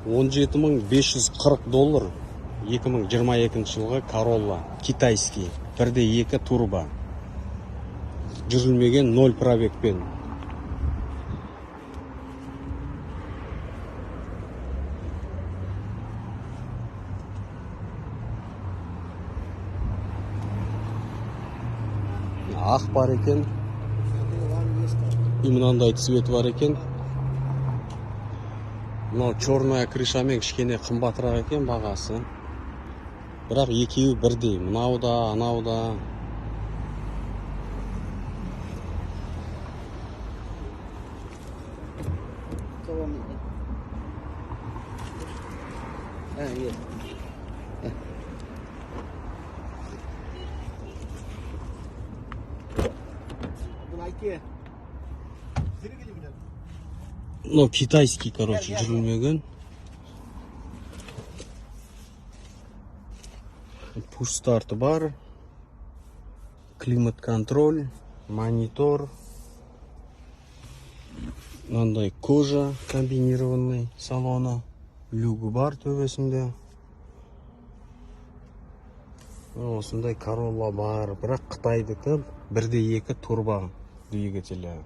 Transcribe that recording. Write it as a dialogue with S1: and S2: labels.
S1: $17.540 2022 жылғы Corolla китайский 1.2 турбо жүрілмеген 0 пробегпен. Ақ бар екен, и мынандай цвет бар екен. Мынау черная крышамен кішкене қымбатырақ екен бағасы. Бірақ екеуі бірдей, мынау да, анау да. Ну, китайский, короче, жүрілмеген. Пуш-старт бар. Климат-контроль, монитор. Мынандай кожа комбинированный салона. Люгі бар төбесінде. Осындай Corolla бар, бірақ Қытайдікі 1.2 турбо двигателі.